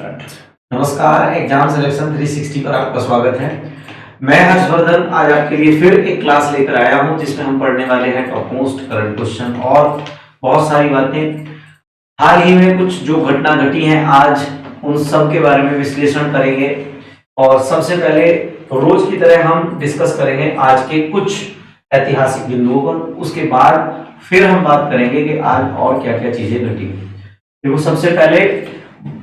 Start. नमस्कार, exam selection 360 पर आपका स्वागत है। मैं हर्षवर्धन आज आपके लिए फिर एक क्लास लेकर आया हूं जिसमें हम पढ़ने वाले हैं टॉप मोस्ट करंट क्वेश्चन और बहुत सारी बातें। हाल ही में कुछ जो घटना घटी हैं आज उन सब के बारे में विश्लेषण करेंगे और सबसे पहले रोज की तरह हम डिस्कस करेंगे आज के कुछ ऐतिहासिक बिंदुओं पर। उसके बाद फिर हम बात करेंगे कि आज और क्या क्या चीजें घटी। देखो, सबसे पहले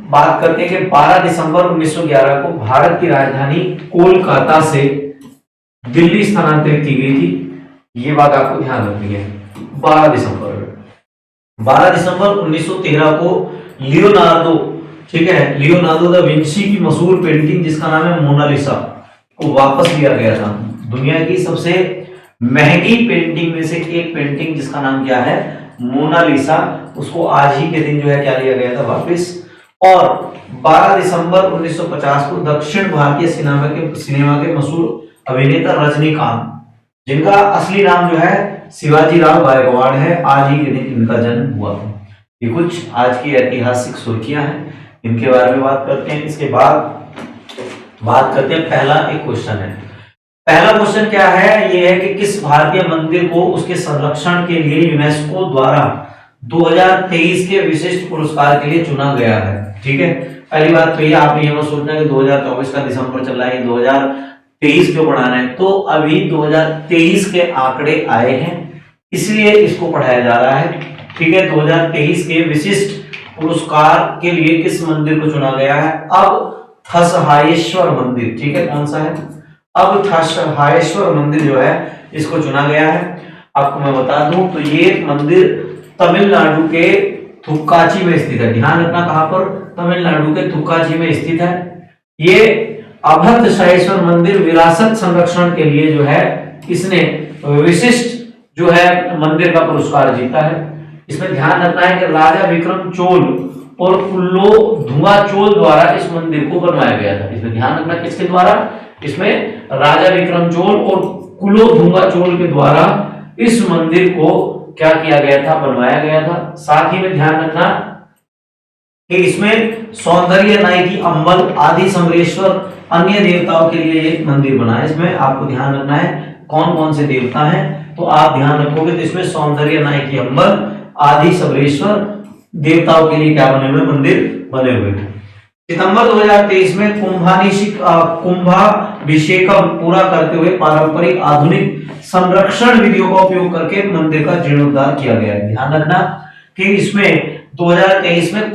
बात करते हैं कि 12 दिसंबर 1911 को भारत की राजधानी कोलकाता से दिल्ली स्थानांतरित की गई थी। ये बात आपको ध्यान रखनी है। 12 दिसंबर 1913 को लियोनार्डो, ठीक है, लियोनार्डो दा विंची की मशहूर पेंटिंग जिसका नाम है मोनालिसा को वापस लिया गया था। दुनिया की सबसे महंगी पेंटिंग में से एक पेंटिंग जिसका नाम क्या है, मोनालिसा, उसको आज ही के दिन जो है क्या लिया गया था वापस। और 12 दिसंबर 1950 को दक्षिण भारतीय सिनेमा के मशहूर अभिनेता रजनीकांत, जिनका असली नाम जो है शिवाजी राव गायकवाड़ है, आज ही के दिन इनका जन्म हुआ था। ये कुछ आज की ऐतिहासिक सुर्खियां हैं, इनके बारे में बात करते हैं। इसके बाद बात करते हैं, पहला एक क्वेश्चन है। पहला क्वेश्चन क्या है, ये है कि किस भारतीय मंदिर को उसके संरक्षण के लिए यूनेस्को द्वारा 2023 के विशिष्ट पुरस्कार के लिए चुना गया है। ठीक है, पहली बात तो ये आपने ये मत सोचना कि 2024 का दिसंबर चल रहा है, 2023 क्यों पढ़ाना है। तो अभी 2023 के आंकड़े आए हैं इसलिए इसको पढ़ाया जा रहा है। ठीक है, 2023 के विशिष्ट पुरस्कार के लिए किस मंदिर को चुना गया है, अब थसहायेश्वर मंदिर। ठीक है, कौन सा है, अब थसहायेश्वर मंदिर जो है इसको चुना गया है। आपको मैं बता दूं तो ये मंदिर तमिलनाडु के थुक्काची में स्थित है। ध्यान रखना, कहां पर, तमिलनाडु के थुक्काची में स्थित है। ये अभद्रशयेश्वर मंदिर विरासत संरक्षण के लिए जो है इसने विशिष्ट जो है मंदिर का पुरस्कार जीता है। इसमें ध्यान रखना है कि राजा विक्रम चोल और कुल्लो धुआ चोल द्वारा इस मंदिर को बनवाया गया था। इसमें ध्यान रखना, किसके द्वारा, इसमें राजा विक्रम चोल और कुल्लो धुआ चोल के द्वारा इस मंदिर को क्या किया गया था, बनवाया गया था। साथ ही में ध्यान रखना कि इसमें सौंदर्य नायकी अंबल आदि समरेश्वर अन्य देवताओं के लिए एक मंदिर बना है। इसमें आपको ध्यान रखना है कौन कौन से देवता हैं, तो आप ध्यान रखोगे तो इसमें सौंदर्य नायकी अंबल आदि समरेश्वर देवताओं के लिए क्या बने हुए, मंदिर बने हुए हैं। सितंबर 2023 में कुंभाभिषेकम पूरा करते हुए पारंपरिक आधुनिक संरक्षण विधियों का उपयोग करके मंदिर का जीर्णोद्धार किया गया है। ध्यान रखना कि इसमें 2023 में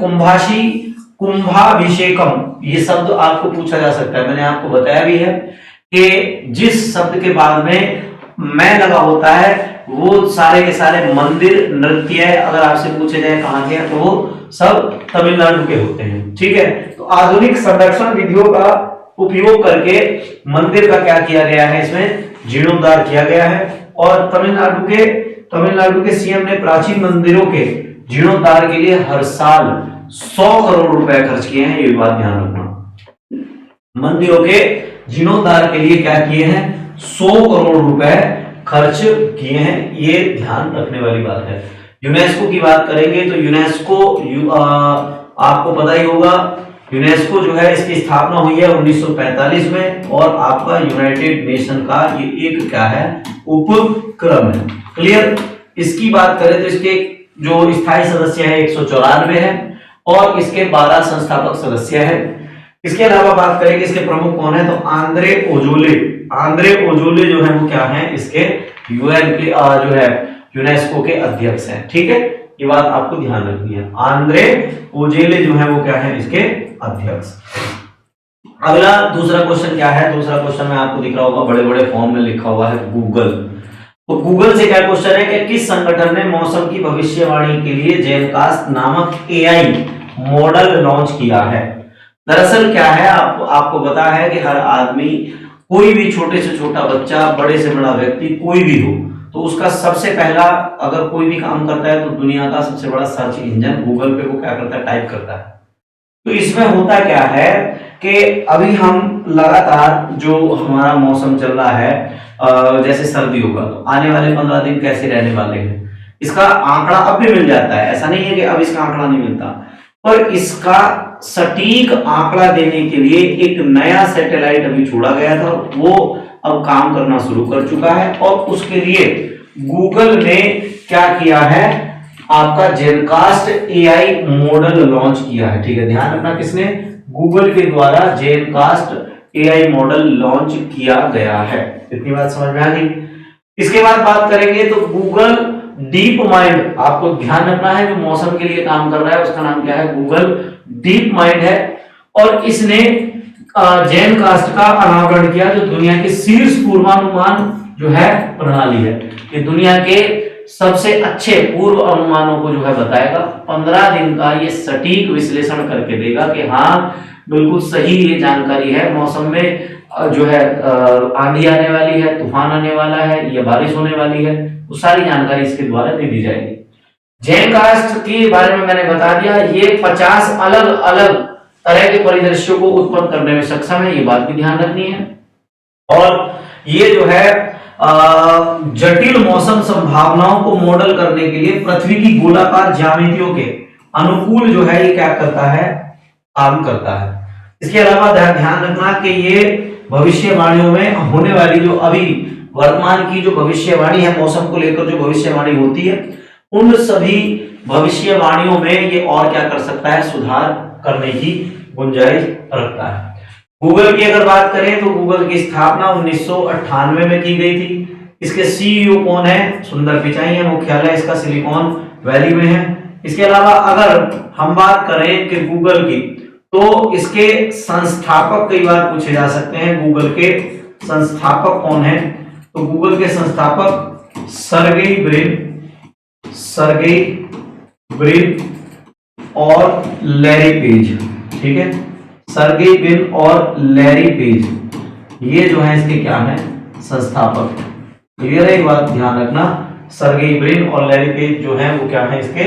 कुंभाभिषेकम ये शब्द आपको पूछा जा सकता है। मैंने आपको बताया भी है कि जिस शब्द के बाद में मैं लगा होता है वो सारे के सारे मंदिर, नृत्य अगर आपसे पूछे जाए कहां के, तो वो सब तमिलनाडु के होते हैं। ठीक है, तो आधुनिक संरक्षण विधियों का उपयोग करके मंदिर का क्या किया गया है, इसमें जीर्णोद्धार किया गया है। और तमिलनाडु के सीएम ने प्राचीन मंदिरों के जीर्णोद्धार के लिए हर साल 100 करोड़ रुपए खर्च किए हैं। ये बात ध्यान रखना, मंदिरों के जीर्णोद्धार के लिए क्या किए हैं, 100 करोड़ रुपए खर्च किए हैं। ये ध्यान रखने वाली बात है। यूनेस्को की बात करेंगे तो यूनेस्को आपको पता ही होगा, यूनेस्को जो है इसकी स्थापना हुई है 1945 में और आपका यूनाइटेड नेशन का ये एक क्या है, उपक्रम है। क्लियर, इसकी बात करें तो इसके जो स्थायी सदस्य है 194 है और इसके 12 संस्थापक सदस्य है। इसके अलावा बात करेंगे इसके प्रमुख कौन है, तो आंद्रे ओजोले जो है वो क्या है, इसके यूएन के जो है यूनेस्को के अध्यक्ष हैं। ठीक है, ये बात आपको ध्यान रखनी है, आंद्रे ओजेले जो है वो क्या है, इसके अध्यक्ष। अगला दूसरा क्वेश्चन क्या है, दूसरा क्वेश्चन में आपको दिख रहा होगा बड़े बड़े फॉर्म में लिखा हुआ है गूगल। तो गूगल से क्या क्वेश्चन है कि किस संगठन ने मौसम की भविष्यवाणी के लिए जेनकास्ट नामक एआई मॉडल लॉन्च किया है। दरअसल क्या है, आपको पता है कि हर आदमी, कोई भी छोटे से छोटा बच्चा, बड़े से बड़ा व्यक्ति, कोई भी हो, तो उसका सबसे पहला अगर कोई भी काम करता है तो दुनिया का सबसे बड़ा सर्च इंजन गूगल पे वो क्या करता है, टाइप करता है। तो इसमें होता क्या है कि अभी हम लगातार जो हमारा मौसम चल रहा है, जैसे सर्दी होगा तो आने वाले 15 दिन कैसे रहने वाले हैं, इसका आंकड़ा अब भी मिल जाता है। ऐसा नहीं है कि अब इसका आंकड़ा नहीं मिलता। पर इसका सटीक आंकड़ा देने के लिए एक नया सैटेलाइट अभी छोड़ा गया था, वो अब काम करना शुरू कर चुका है। और उसके लिए गूगल ने क्या किया है, आपका जेनकास्ट एआई मॉडल लॉन्च किया है। ठीक है, ध्यान रखना, किसने, गूगल के द्वारा जेनकास्ट एआई मॉडल लॉन्च किया गया है। इतनी बात समझ में आ गई। इसके बाद बात करेंगे तो गूगल डीप माइंड, आपको ध्यान रखना है, जो मौसम के लिए काम कर रहा है उसका नाम क्या है, गूगल डीप माइंड है। और इसने जेनकास्ट का अनावरण किया, जो दुनिया के शीर्ष पूर्वानुमान जो है प्रणाली है। ये दुनिया के सबसे अच्छे पूर्व अनुमानों को जो है बताएगा। 15 दिन का ये सटीक विश्लेषण करके देगा कि हाँ बिल्कुल सही ये जानकारी है, मौसम में जो है आंधी आने वाली है, तूफान आने वाला है या बारिश होने वाली है, वो सारी जानकारी इसके द्वारा दे दी जाएगी। जेनकास्ट के बारे में मैंने बता दिया, ये 50 अलग अलग तरह के परिदृश्यों को उत्पन्न करने में सक्षम है, ये बात भी ध्यान रखनी है। और ये जो है जटिल मौसम संभावनाओं को मॉडल करने के लिए पृथ्वी की गोलाकार ज्यामितियों के अनुकूल जो है ये क्या करता है, काम करता है। इसके अलावा ध्यान रखना कि ये भविष्यवाणियों में होने वाली जो अभी वर्तमान की जो भविष्यवाणी है, मौसम को लेकर जो भविष्यवाणी होती है, उन सभी भविष्यवाणियों में ये और क्या कर सकता है, सुधार करने की गुंजाइश रखता है। गूगल की अगर बात करें तो गूगल की स्थापना 1998 में की गई थी। इसके सीईओ कौन है, सुंदर पिचाई है, मुख्यालय इसका सिलिकॉन वैली में है। इसके अलावा अगर हम बात करें कि गूगल की, तो इसके संस्थापक कई बार पूछे जा सकते हैं, गूगल के संस्थापक कौन है, तो गूगल के संस्थापक सर्गेई ब्रिन और लैरी पेज। ठीक है, सर्गेई ब्रिन और लैरी पेज, ये जो है इसके क्या है, संस्थापक। क्लियर है, एक बात ध्यान रखना, सर्गेई ब्रिन और लैरी पेज जो है वो क्या है, इसके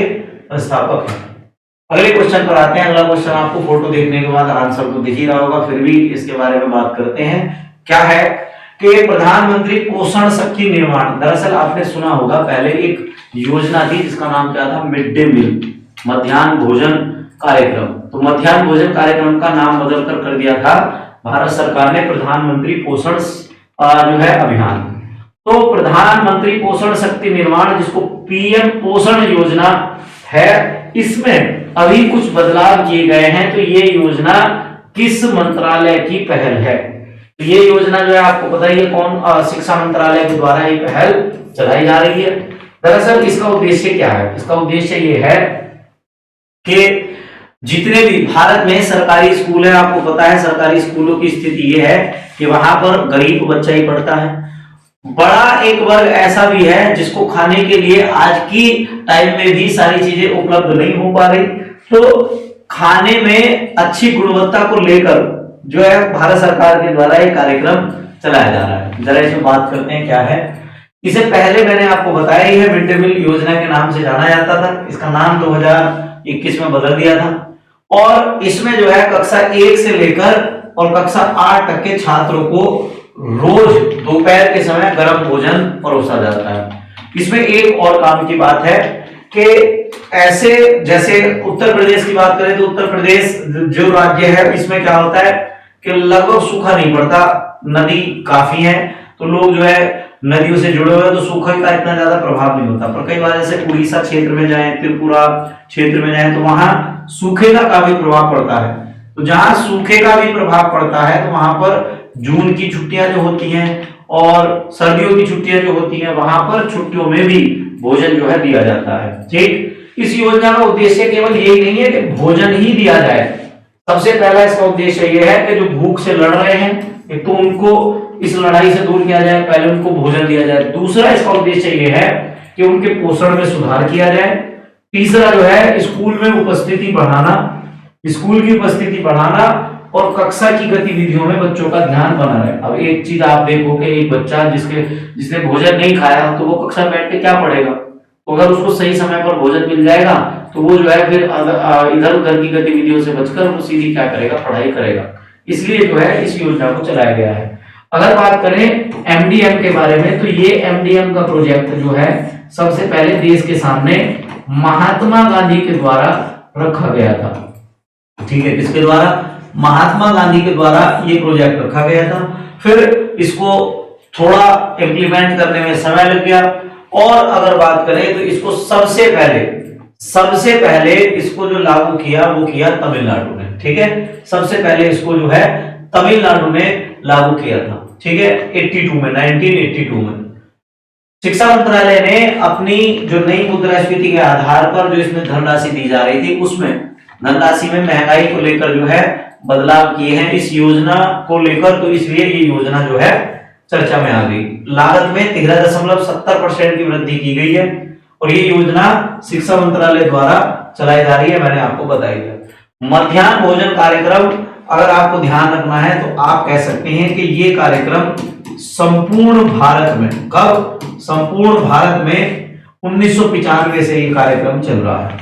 संस्थापक है। अगले क्वेश्चन पर आते हैं। अगला क्वेश्चन आपको फोटो देखने के बाद आंसर तो दिख ही रहा होगा, फिर भी इसके बारे में बात करते हैं। क्या है कि प्रधानमंत्री पोषण शक्ति निर्माण, दरअसल आपने सुना होगा पहले एक योजना थी जिसका नाम क्या था, मिड डे मील, मध्याह्न भोजन कार्यक्रम। तो मध्याह्न भोजन कार्यक्रम का नाम बदलकर कर दिया था भारत सरकार ने प्रधानमंत्री पोषण जो है अभियान। तो प्रधानमंत्री पोषण शक्ति निर्माण, जिसको पीएम पोषण योजना है, इसमें अभी कुछ बदलाव किए गए हैं। तो ये योजना किस मंत्रालय की पहल है, तो ये योजना जो है आपको पता ही है कौन, शिक्षा मंत्रालय के द्वारा ये पहल चलाई जा रही है। दरअसल इसका उद्देश्य क्या है, इसका उद्देश्य ये है कि जितने भी भारत में सरकारी स्कूल है, आपको पता है सरकारी स्कूलों की स्थिति ये है कि वहां पर गरीब बच्चा ही पढ़ता है। बड़ा एक वर्ग ऐसा भी है जिसको खाने के लिए आज की टाइम में भी सारी चीजें उपलब्ध नहीं हो पा रही। तो खाने में अच्छी गुणवत्ता को लेकर जो है भारत सरकार के द्वारा एक कार्यक्रम चलाया जा रहा है। जरा इसमें बात करते हैं क्या है। इसे पहले मैंने आपको बताया ही है, मिड डे मील योजना के नाम से जाना जाता था। इसका नाम 2021 में बदल दिया था। और इसमें जो है कक्षा 1 से लेकर और कक्षा 8 तक के छात्रों को रोज दोपहर के समय गर्म भोजन परोसा जाता है। इसमें एक और काम की बात है कि ऐसे जैसे उत्तर प्रदेश की बात करें तो उत्तर प्रदेश जो राज्य है, इसमें क्या होता है कि लगभग सूखा नहीं पड़ता, नदी काफी है, तो लोग जो है नदियों से जुड़े हुए हैं, तो सूखे का इतना ज्यादा प्रभाव नहीं होता। पर कई बार जैसे उड़ीसा क्षेत्र में जाए, त्रिपुरा क्षेत्र में जाए, तो वहां सूखे का काफी प्रभाव पड़ता है। तो जहां सूखे का भी प्रभाव पड़ता है तो वहां पर जून की छुट्टियां जो होती हैं और सर्दियों की छुट्टियां जो होती हैं, वहां पर छुट्टियों में भी भोजन जो है दिया जाता है। ठीक, इस योजना का उद्देश्य केवल यही नहीं है कि भोजन ही दिया जाए। सबसे पहला इसका उद्देश्य यह है कि जो भूख से लड़ रहे हैं, एक तो उनको इस लड़ाई से दूर किया जाए, पहले उनको भोजन दिया जाए। दूसरा इसका उद्देश्य यह है कि उनके पोषण में सुधार किया जाए। तीसरा जो है स्कूल में उपस्थिति बढ़ाना, स्कूल की उपस्थिति बढ़ाना और कक्षा की गतिविधियों में बच्चों का ध्यान बना रहे। अब एक चीज आप देखो कि एक बच्चा जिसने भोजन नहीं खाया, तो वो कक्षा में बैठ के क्या पढ़ेगा। तो अगर उसको सही समय पर भोजन मिल जाएगा तो वो जो है फिर इधर उधर की गतिविधियों से बचकर वो सीधी क्या करेगा, पढ़ाई करेगा। इसलिए जो है इस योजना को चलाया गया है। अगर बात करें एमडीएम के बारे में, तो ये एमडीएम का प्रोजेक्ट जो है सबसे पहले देश के सामने महात्मा गांधी के द्वारा रखा गया था। ठीक है, किसके द्वारा? महात्मा गांधी के द्वारा ये प्रोजेक्ट रखा गया था। फिर इसको थोड़ा इम्प्लीमेंट करने में समय लग गया, और अगर बात करें तो इसको सबसे पहले इसको जो लागू किया वो किया तमिलनाडु ने। ठीक है, सबसे पहले इसको जो है तमिलनाडु ने लागू किया था। ठीक है, 1982 में शिक्षा मंत्रालय ने अपनी जो नई मुद्रास्फीति के आधार पर जो इसमें धनराशि दी जा रही थी, उसमें धनराशि में महंगाई को लेकर जो है बदलाव किए हैं इस योजना को लेकर, तो इसलिए ये योजना जो है चर्चा में आ गई। लागत में 13.70% की वृद्धि की गई है, और ये योजना शिक्षा मंत्रालय द्वारा चलाई जा रही है, मैंने आपको बताई है। मध्याह्न भोजन कार्यक्रम, अगर आपको ध्यान रखना है तो आप कह सकते हैं कि ये कार्यक्रम संपूर्ण भारत में, कब? संपूर्ण भारत में 1995 से ये कार्यक्रम चल रहा है।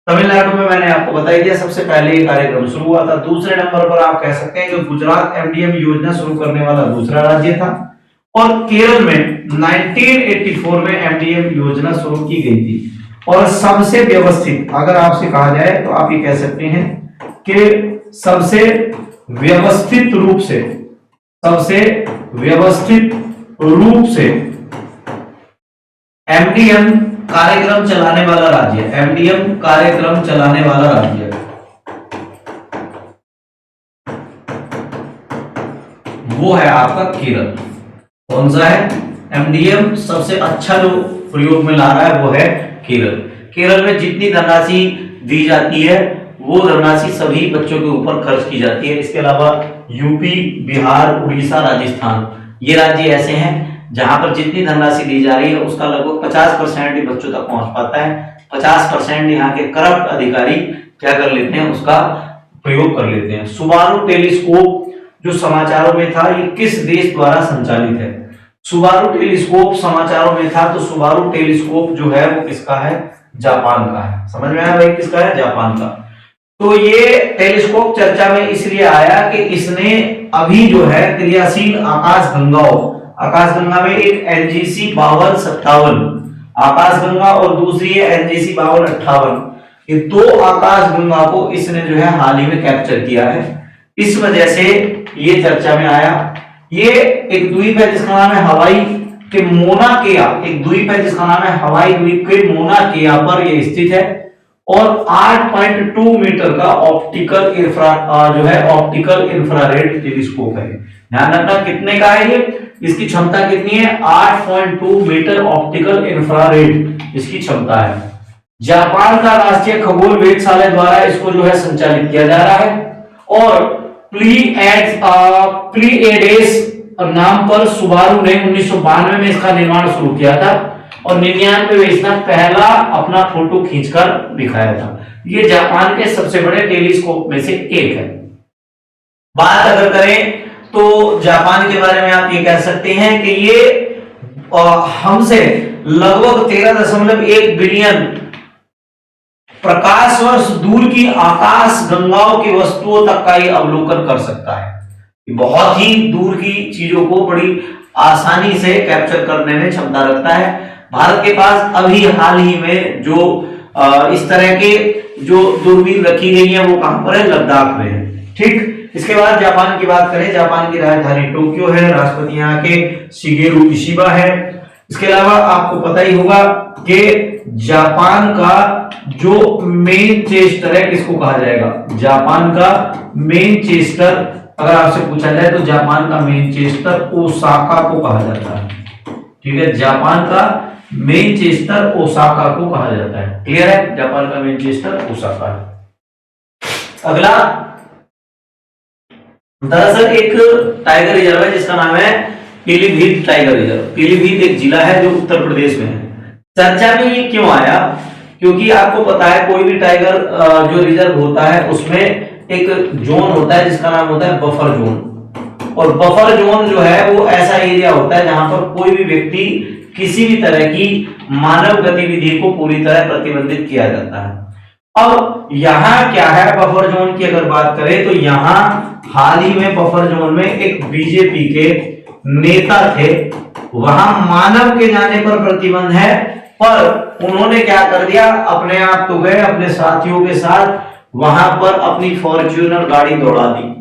तमिलनाडु में मैंने आपको बता दिया सबसे पहले ये कार्यक्रम शुरू हुआ था। दूसरे नंबर पर आप कह सकते हैं कि गुजरात एमडीएम योजना शुरू करने वाला दूसरा राज्य था, और केरल में 1984 में एमडीएम योजना शुरू की गई थी। और सबसे व्यवस्थित, अगर आपसे कहा जाए तो आप ये कह सकते हैं कि सबसे व्यवस्थित रूप से एमडीएम कार्यक्रम चलाने वाला राज्य वो है आपका केरल। कौन सा है? एमडीएम सबसे अच्छा जो प्रयोग में ला रहा है वो है केरल। केरल में जितनी धनराशि दी जाती है वो धनराशि सभी बच्चों के ऊपर खर्च की जाती है। इसके अलावा यूपी, बिहार, उड़ीसा, राजस्थान, ये राज्य ऐसे हैं जहां पर जितनी धनराशि दी जा रही है उसका लगभग 50% ही बच्चों तक पहुंच पाता है। 50% यहाँ के करप्ट अधिकारी क्या कर लेते हैं, उसका प्रयोग कर लेते हैं। सुबारू टेलीस्कोप जो समाचारों में था, ये किस देश द्वारा संचालित है? सुबारू टेलीस्कोप समाचारों में था, तो सुबारू टेलीस्कोप जो है वो किसका है? जापान का है। समझ में आया भाई, किसका है? जापान का। तो ये टेलीस्कोप चर्चा में इसलिए आया कि इसने अभी जो है क्रियाशील आकाशगंगा में एक एनजीसी 5257 आकाशगंगा और दूसरी है एनजीसी 5258, ये दो आकाशगंगा को इसने जो है हाल ही में कैप्चर किया है। इस वजह से ये चर्चा में आया। ये एक द्वीप है जिसका नाम है हवाई के मोना केया, एक द्वीप है जिसका नाम है हवाई द्वीप के मोना केया पर ये स्थित है, और 8.2 मीटर का ऑप्टिकल इंफ्रारेड टेलीस्कोप है। ध्यान रखना कितने का है ये, इसकी क्षमता कितनी है? 8.2 मीटर ऑप्टिकल इंफ्रारेड इसकी क्षमता है। जापान का राष्ट्रीय खगोल वेधशाला द्वारा इसको जो है संचालित किया जा रहा है, और प्लीएडेस नाम पर सुबारू ने 1992 में इसका निर्माण शुरू किया था, और 99 में इसने पहला अपना फोटो खींचकर दिखाया था। ये जापान के सबसे बड़े टेलीस्कोप में से एक है। बात अगर करें तो जापान के बारे में आप ये कह सकते हैं कि ये हमसे लगभग 13.1 बिलियन प्रकाश वर्ष दूर की आकाश गंगाओं की वस्तुओं तक का ये अवलोकन कर सकता है। बहुत ही दूर की चीजों को बड़ी आसानी से कैप्चर करने में क्षमता रखता है। भारत के पास अभी हाल ही में जो इस तरह के जो दूरबीन रखी गई है वो कहां पर है? लद्दाख में है। ठीक, इसके बाद जापान की बात करें, जापान की राजधानी टोक्यो है, राष्ट्रपति यहाँ के शिगेरू इशिबा है। इसके अलावा आपको पता ही होगा कि जापान का जो मेन चेस्टर है किसको कहा जाएगा? जापान का मेन चेस्टर, अगर आपसे पूछा जाए तो जापान का मेन चेस्टर ओसाका को कहा जाता है। ठीक है, जापान का मेन चेस्टर ओसाका को कहा जाता है। क्लियर है? जापान का मेन चेस्टर ओसाका है। अगला दरअसल एक टाइगर रिजर्व है जिसका नाम है पीलीभीत टाइगर रिजर्व। पीलीभीत एक जिला है जो उत्तर प्रदेश में है। चर्चा में ये क्यों आया? क्योंकि आपको पता है कोई भी टाइगर जो रिजर्व होता है उसमें एक जोन होता है जिसका नाम होता है बफर जोन, और बफर जोन जो है वो ऐसा एरिया होता है जहां पर कोई भी व्यक्ति किसी भी तरह की मानव गतिविधि को पूरी तरह प्रतिबंधित किया जाता है। अब यहाँ क्या है बफर जोन की अगर बात करें तो यहाँ हाल ही में बफर जोन में एक बीजेपी के नेता थे, वहां मानव के जाने पर प्रतिबंध है, पर उन्होंने क्या कर दिया, अपने आप तो गए अपने साथियों के साथ वहां पर अपनी फॉर्च्यूनर गाड़ी दौड़ा दी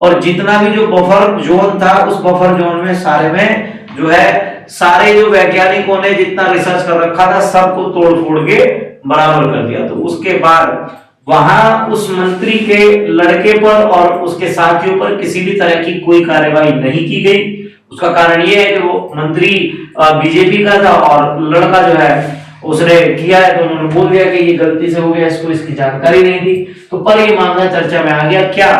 और जितना भी जो बफर जोन था उस बफर जोन में सारे में जो है सारे जो वैज्ञानिकों ने जितना रिसर्च कर रखा था सबको तोड़ फोड़ के बराबर कर दिया। तो उसके बाद वहां उस मंत्री के लड़के पर और उसके साथियों पर किसी भी तरह की कोई कार्रवाई नहीं की गई। उसका कारण यह है कि वो मंत्री बीजेपी का था और लड़का जो है उसने किया है तो उन्होंने बोल दिया कि ये गलती से हो गया, इसको इसकी जानकारी नहीं थी। तो पर ये मामला चर्चा में आ गया, क्या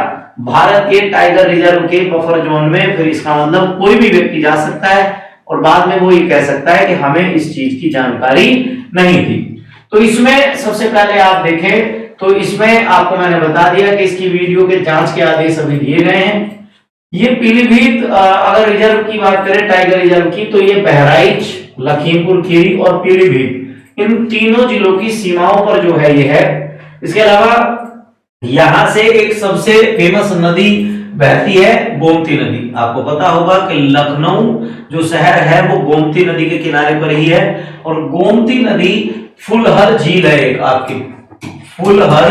भारत के टाइगर रिजर्व के बफर जोन में फिर इसका मतलब कोई भी व्यक्ति जा सकता है और बाद में वो ये कह सकता है कि हमें इस चीज की जानकारी नहीं थी। तो इसमें सबसे पहले आप देखें तो इसमें आपको मैंने बता दिया कि इसकी वीडियो के जांच के आदेश अभी दिए गए हैं। ये पीलीभीत अगर रिजर्व की बात करें टाइगर रिजर्व की तो ये बहराइच, लखीमपुर खीरी और पीलीभीत इन तीनों जिलों की सीमाओं पर जो है ये है। इसके अलावा यहां से एक सबसे फेमस नदी बहती है गोमती नदी। आपको पता होगा कि लखनऊ जो शहर है वो गोमती नदी के किनारे पर ही है और गोमती नदी फुलहर झील है एक आपकी फुलहर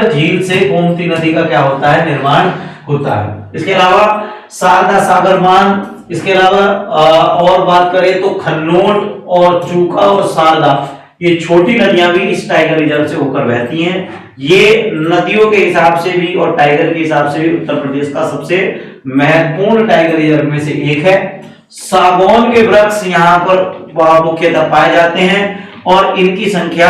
झील से गोमती नदी का क्या होता है निर्माण होता है। इसके अलावा शारदा सागर बांध, इसके अलावा और बात करें तो खन्नोट और चूका और शारदा ये छोटी नदियां भी इस टाइगर रिजर्व से होकर बहती हैं। ये नदियों के हिसाब से भी और टाइगर के हिसाब से भी उत्तर प्रदेश का सबसे महत्वपूर्ण टाइगर रिजर्व में से एक है। सागौन के वृक्ष यहाँ पर मुख्यतः पाए जाते हैं और इनकी संख्या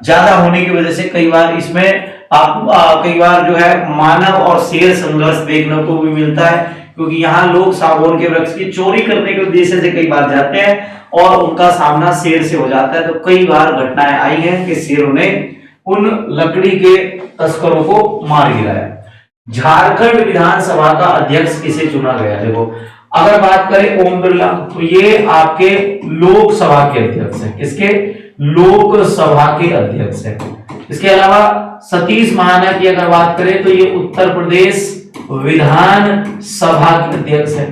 ज्यादा होने की वजह से कई बार इसमें कई बार जो है मानव और शेर संघर्ष देखने को भी मिलता है, क्योंकि यहाँ लोग सागौन के वृक्ष की चोरी करने के उद्देश्य से कई बार जाते हैं और उनका सामना शेर से हो जाता है। तो कई बार घटनाएं आई हैं कि शेरों ने उन लकड़ी के तस्करों को मार गिराया। झारखंड विधानसभा का अध्यक्ष किसे चुना गया? देखो अगर बात करें ओम बिरला तो ये आपके लोकसभा के अध्यक्ष है। किसके? लोकसभा के अध्यक्ष है। इसके अलावा सतीश महाना की अगर बात करें तो ये उत्तर प्रदेश विधान सभा के अध्यक्ष है।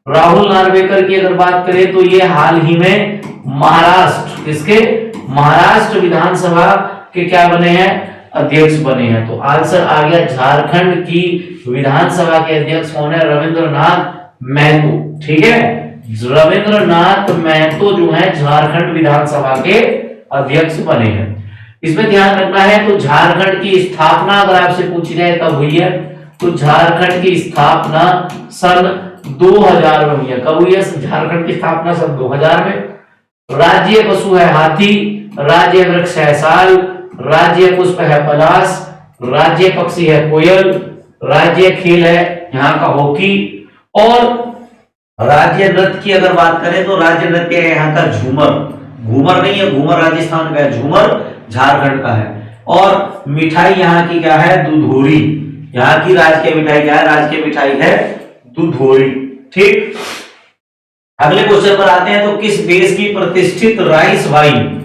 राहुल नार्वेकर की अगर बात करें तो ये हाल ही में महाराष्ट्र, किसके? महाराष्ट्र विधानसभा के क्या बने हैं? अध्यक्ष बने हैं। तो आंसर आ गया झारखंड की विधानसभा के अध्यक्ष कौन है? रविंद्रनाथ महतो। ठीक है, रविंद्रनाथ महतो जो है झारखंड विधानसभा के अध्यक्ष बने हैं। इसमें ध्यान रखना है तो झारखंड की स्थापना अगर आपसे पूछी जाए कब हुई है तो झारखंड की स्थापना सन 2000 में हुई है। कब हुई है झारखंड की स्थापना? सन 2000 में। राज्य पशु है हाथी, राज्य वृक्ष है साल, राज्य पुष्प है पलाश, राज्य पक्षी है कोयल, राज्य खेल है यहाँ का हॉकी और राज्य नृत्य की अगर बात करें तो राज्य नृत्य है यहाँ का झूमर। घूमर नहीं है, घूमर राजस्थान का है, झूमर झारखंड का है। और मिठाई यहाँ की क्या है? दुधोरी। यहाँ की राजकीय मिठाई क्या है? राजकीय मिठाई है दुधोरी। ठीक, अगले क्वेश्चन पर आते हैं। तो किस देश की प्रतिष्ठित राइस वाइन,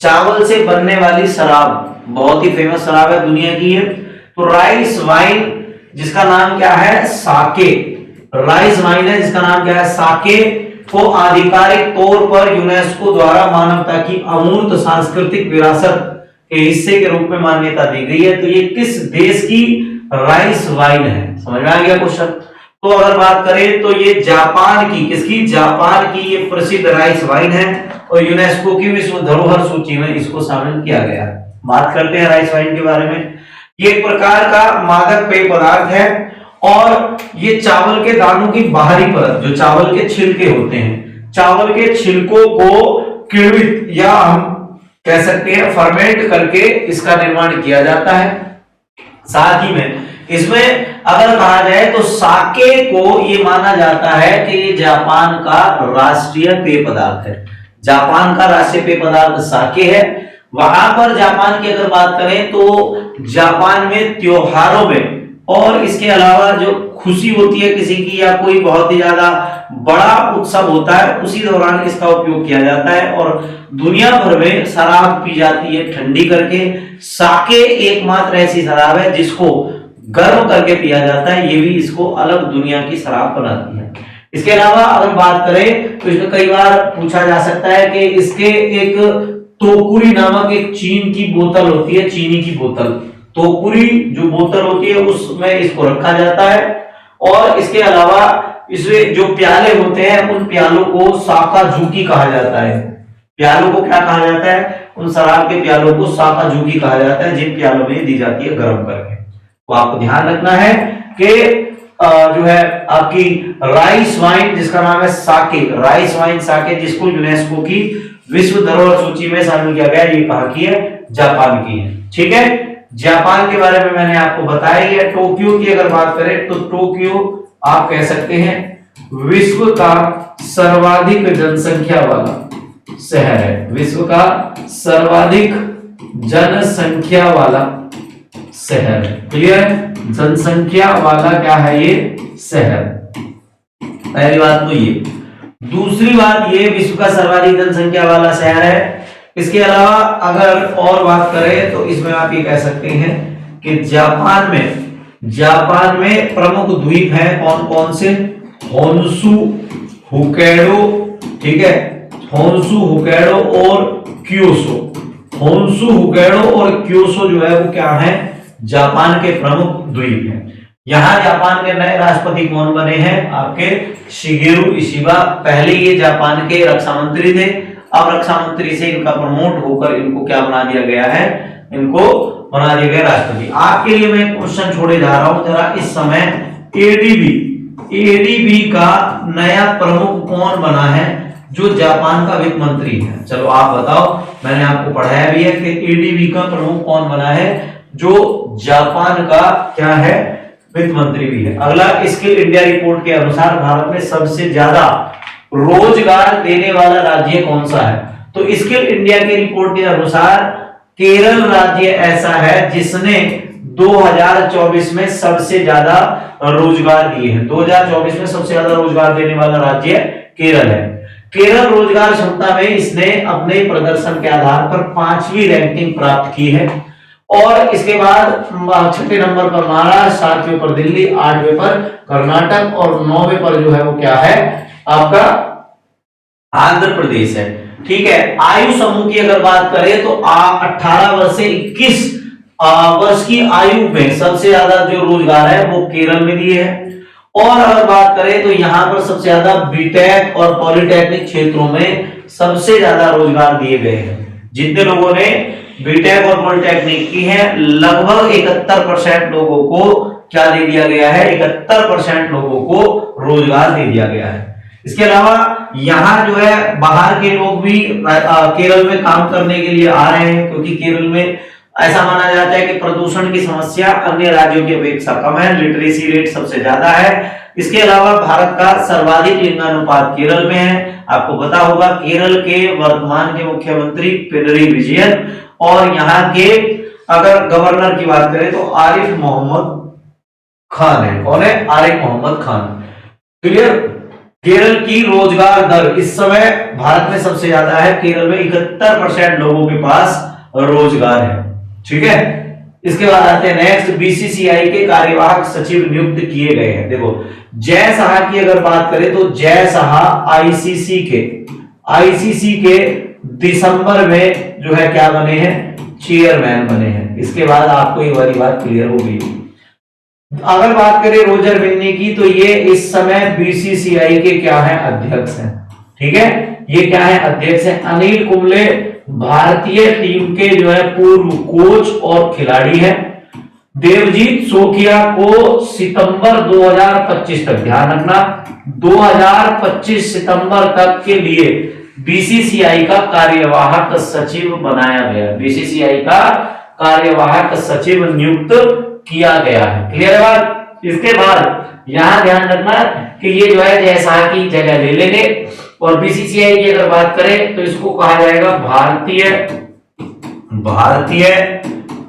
चावल से बनने वाली शराब, बहुत ही फेमस शराब है, दुनिया की है। तो राइस वाइन जिसका नाम क्या है? साके। राइस वाइन है जिसका नाम क्या है? साके को आधिकारिक तौर पर यूनेस्को द्वारा मानवता की अमूर्त सांस्कृतिक विरासत के हिस्से के रूप में मान्यता दी गई है। तो ये किस देश की राइस वाइन है? समझ में आ गया क्वेश्चन? तो अगर बात करें तो ये जापान की, किसकी? जापान की ये प्रसिद्ध राइस वाइन है और यूनेस्को की विश्व धरोहर सूची में इसको शामिल किया गया है। बात करते हैं राइस वाइन के बारे में। ये एक प्रकार का मादक पेय पदार्थ है और ये चावल के दानों की बाहरी परत, जो चावल के छिलके होते हैं, चावल के छिलकों को किण्वित या हम कह सकते हैं फर्मेंट करके इसका निर्माण किया जाता है। साथ ही में इसमें अगर कहा जाए तो साके को ये माना जाता है कि ये जापान का राष्ट्रीय पेय पदार्थ है। जापान का राष्ट्रीय पेय पदार्थ साके है। वहां पर जापान की अगर बात करें तो जापान में त्योहारों में और इसके अलावा जो खुशी होती है किसी की या कोई बहुत ही ज्यादा बड़ा उत्सव होता है उसी दौरान इसका उपयोग किया जाता है और दुनिया भर में शराब पी जाती है ठंडी करके। साके एकमात्र ऐसी शराब है जिसको गर्म करके पिया जाता है, ये भी इसको अलग दुनिया की शराब बनाती है। इसके अलावा अगर बात करें तो इसमें कई बार पूछा जा सकता है कि इसके एक तोकुरी नामक एक चीन की बोतल होती है, चीनी की बोतल, तोकुरी जो बोतल होती है उसमें इसको रखा जाता है। और इसके अलावा इसमें जो प्याले होते हैं उन प्यालों को साकाजुकी कहा जाता है। प्यालों को क्या कहा जाता है? उन शराब के प्यालों को साकाजुकी कहा जाता है, जिन प्यालों में दी जाती है गर्म करके। तो आपको ध्यान रखना है कि जो है आपकी राइस वाइन जिसका नाम है साके, राइस वाइन साके, जिसको यूनेस्को की विश्व धरोहर सूची में शामिल किया गया, ये कहां की है? जापान की है। ठीक है, जापान के बारे में मैंने आपको बताया ही है। टोक्यो की अगर बात करें तो टोक्यो आप कह सकते हैं विश्व का सर्वाधिक जनसंख्या वाला शहर है, विश्व का सर्वाधिक जनसंख्या वाला शहर है। क्लियर? जनसंख्या वाला क्या है ये? शहर। पहली बात तो ये। दूसरी बात ये विश्व का सर्वाधिक जनसंख्या वाला शहर है। इसके अलावा अगर और बात करें तो इसमें आप ये कह सकते हैं कि जापान में प्रमुख द्वीप हैं कौन कौन से? होन्शु, होक्काइडो, ठीक है, होन्शु, होक्काइडो और क्योटो। होन्शु, होक्काइडो और क्योटो जो है वो क्या है? जापान के प्रमुख द्वीप हैं। यहां जापान के नए राष्ट्रपति कौन बने हैं? आपके शिगेरू इशिबा। पहले ये जापान के रक्षा मंत्री थे, अब रक्षा मंत्री से इनका प्रमोट होकर इनको क्या बना दिया गया है? इनको बना दिया गया राष्ट्रपति। आपके लिए मैं क्वेश्चन छोड़े जा रहा हूं जरा। इस समय एडीबी का नया प्रमुख कौन बना है जो जापान का वित्त मंत्री है? चलो आप बताओ, मैंने आपको पढ़ाया भी है कि एडीबी का प्रमुख कौन बना है जो जापान का क्या है? वित्त मंत्री भी है। अगला, स्किल इंडिया रिपोर्ट के अनुसार भारत में सबसे ज्यादा रोजगार देने वाला राज्य कौन सा है? तो स्किल इंडिया की रिपोर्ट के अनुसार केरल राज्य ऐसा है जिसने 2024 में सबसे ज्यादा रोजगार दिए हैं। 2024 में सबसे ज्यादा रोजगार देने वाला राज्य केरल है। केरल रोजगार क्षमता में इसने अपने प्रदर्शन के आधार पर 5वीं रैंकिंग प्राप्त की है। और इसके बाद 6 नंबर पर महाराष्ट्र, 7वें पर दिल्ली, 8वें पर कर्नाटक और 9वें पर जो है वो क्या है? आपका आंध्र प्रदेश है। ठीक है, आयु समूह की अगर बात करें तो 18 वर्ष से 21 वर्ष की आयु में सबसे ज्यादा जो रोजगार है वो केरल में दिए है। और अगर बात करें तो यहां पर सबसे ज्यादा बीटेक और पॉलिटेक्निक क्षेत्रों में सबसे ज्यादा रोजगार दिए गए हैं। जितने लोगों ने बीटेक और पॉलिटेक्निक की है, लगभग 71% लोगों को क्या दे दिया गया है? 71% लोगों को रोजगार दे दिया गया है। इसके अलावा यहाँ जो है बाहर के लोग भी केरल में काम करने के लिए आ रहे हैं, क्योंकि केरल में ऐसा माना जाता है कि प्रदूषण की समस्या अन्य राज्यों की अपेक्षा कम है, लिटरेसी रेट सबसे ज्यादा है। इसके अलावा भारत का सर्वाधिक लिंगानुपात केरल में है। आपको पता होगा केरल के वर्तमान के मुख्यमंत्री पिनरई विजयन, और यहाँ के अगर गवर्नर की बात करें तो आरिफ मोहम्मद खान है। कौन है? आरिफ मोहम्मद खान। क्लियर? केरल की रोजगार दर इस समय भारत में सबसे ज्यादा है। केरल में 71% लोगों के पास रोजगार है। ठीक है, इसके बाद आते हैं नेक्स्ट, बीसीसीआई के कार्यवाहक सचिव नियुक्त किए गए हैं। देखो, जय साहा की अगर बात करें तो जय साहा आईसीसी के दिसंबर में जो है क्या बने हैं? चेयरमैन बने हैं। इसके बाद आपको ये वाली बात क्लियर हो गई। अगर बात करें रोजर बिन्नी की तो ये इस समय बीसीसीआई के क्या है? अध्यक्ष हैं। ठीक है, ये क्या है? अध्यक्ष है। अनिल कुंबले भारतीय टीम के जो है पूर्व कोच और खिलाड़ी हैं। देवजीत सोखिया को सितंबर 2025 तक, ध्यान रखना 2025 सितंबर तक के लिए बीसीसीआई का कार्यवाहक सचिव बनाया गया। बीसीसीआई का कार्यवाहक सचिव नियुक्त किया गया है। क्लियर है बात? इसके बाद यहां ध्यान रखना कि ये जो है जैसा की जगह ले लेंगे। और बीसीसीआई की अगर बात करें तो इसको कहा जाएगा भारतीय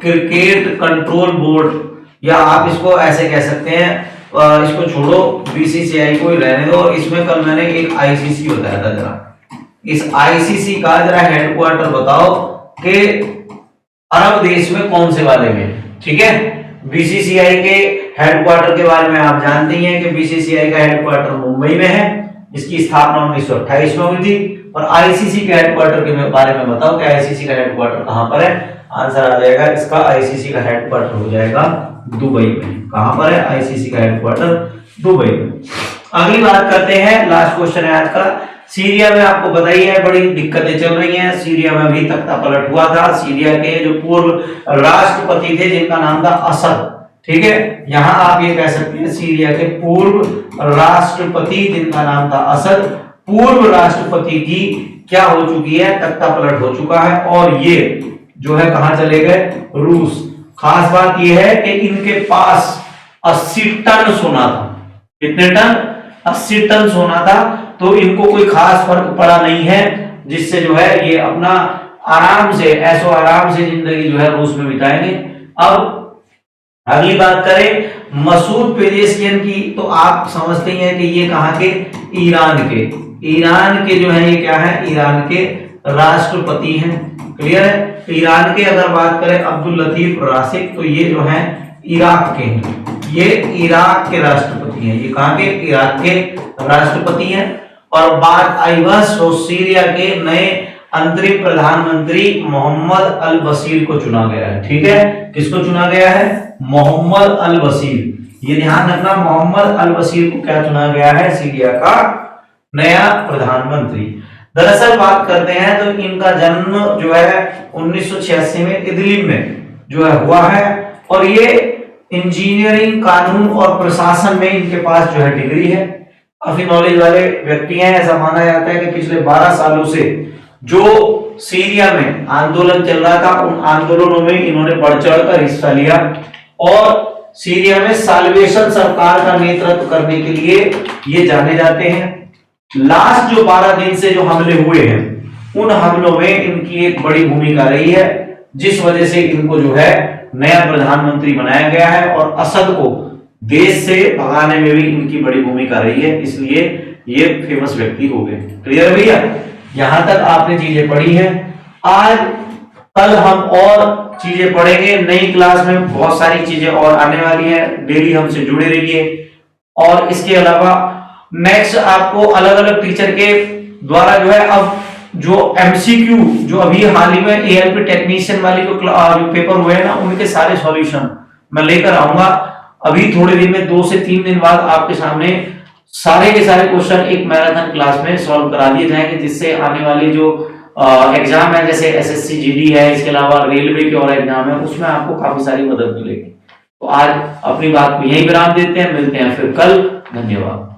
क्रिकेट कंट्रोल बोर्ड, या आप इसको ऐसे कह सकते हैं, इसको छोड़ो, बीसीसीआई को ही रहने दो। इसमें कल मैंने एक आईसीसी बताया था, जरा इस आईसीसी का जरा हेडक्वार्टर बताओ कि अरब देश में कौन से वाले में। ठीक है, बीसीसीआई के हेडक्वार्टर के बारे में आप जानते ही हैं कि बीसीसीआई का हेडक्वार्टर मुंबई में है, इसकी स्थापना 1928 में हुई थी। और आईसीसी के हेडक्वार्टर के बारे में बताओ कि आईसीसी का हेडक्वार्टर कहां पर है। आंसर आ जाएगा इसका, आईसीसी का हेडक्वार्टर हो जाएगा दुबई में। कहां पर है आईसीसी का हेडक्वार्टर? दुबई में। अगली बात करते हैं, लास्ट क्वेश्चन है आज का। सीरिया में आपको पता ही है बड़ी दिक्कतें चल रही हैं। सीरिया में भी तख्ता पलट हुआ था। सीरिया के जो पूर्व राष्ट्रपति थे जिनका नाम था असद, ठीक है, यहां आप ये कह सकते हैं सीरिया के पूर्व राष्ट्रपति जिनका नाम था असद, पूर्व राष्ट्रपति की क्या हो चुकी है, तख्ता पलट हो चुका है। और ये जो है कहां चले गए? रूस। खास बात यह है कि इनके पास 80 टन सोना था। कितने टन? 80 टन सोना था। तो इनको कोई खास फर्क पड़ा नहीं है, जिससे जो है ये अपना आराम से, ऐसो आराम से जिंदगी जो है रूस में बिताएंगे। अब अगली बात करें मसूद पेजेशियन की, तो आप समझते ही हैं कि ये कहां के? ईरान के। ईरान के जो है ये क्या है? ईरान के राष्ट्रपति हैं। क्लियर है? ईरान के अगर बात करें अब्दुल लतीफ राशिद, तो ये जो है इराक के हैं। ये इराक के राष्ट्रपति हैं। ये कहां के? इराक के राष्ट्रपति हैं। और बात आई बस तो सीरिया के नए अंतरिम प्रधानमंत्री मोहम्मद अल बशीर को चुना गया है। ठीक है, किसको चुना गया है? मोहम्मद अल बशीर। ये ध्यान रखना, मोहम्मद अल बशीर को क्या चुना गया है? सीरिया का नया प्रधानमंत्री। दरअसल बात करते हैं तो इनका जन्म जो है 1986 में इदलिब में जो है हुआ है। और ये इंजीनियरिंग, कानून और प्रशासन में इनके पास जो है डिग्री है। काफी नॉलेज वाले व्यक्ति हैं। ऐसा माना जाता है कि पिछले 12 सालों से जो सीरिया में आंदोलन चल रहा था, उन आंदोलनों में इन्होंने बढ़ चढ़कर हिस्सा लिया और सीरिया में साल्वेशन सरकार का नेतृत्व करने के लिए ये जाने जाते हैं। लास्ट जो 12 दिन से जो हमले हुए हैं, उन हमलों में इनकी एक बड़ी भूमिका रही है, जिस वजह से इनको जो है नया प्रधानमंत्री बनाया गया है। और असद को देश से भगाने में भी इनकी बड़ी भूमिका रही है, इसलिए ये फेमस व्यक्ति हो गए। क्लियर है भैया? यहां तक आपने चीजें पढ़ी हैं। आज कल हम और चीजें पढ़ेंगे। नई क्लास में बहुत सारी चीजें और आने वाली हैं। डेली हमसे जुड़े रहिए। और इसके अलावा नेक्स्ट आपको अलग अलग टीचर के द्वारा जो है, अब जो एमसीक्यू जो अभी हाल ही में एएलपी टेक्नीशियन वाली जो पेपर हुए हैं ना, उनके सारे सॉल्यूशन मैं लेकर आऊंगा। अभी थोड़े दिन में 2 से 3 दिन बाद आपके सामने सारे के सारे क्वेश्चन एक मैराथन क्लास में सॉल्व करा दिए जाएंगे, जिससे आने वाली जो एग्जाम है, जैसे एसएससी जीडी है, इसके अलावा रेलवे के और एग्जाम है, उसमें आपको काफी सारी मदद मिलेगी। तो आज अपनी बात को यहीं विराम देते हैं। मिलते हैं फिर कल। धन्यवाद।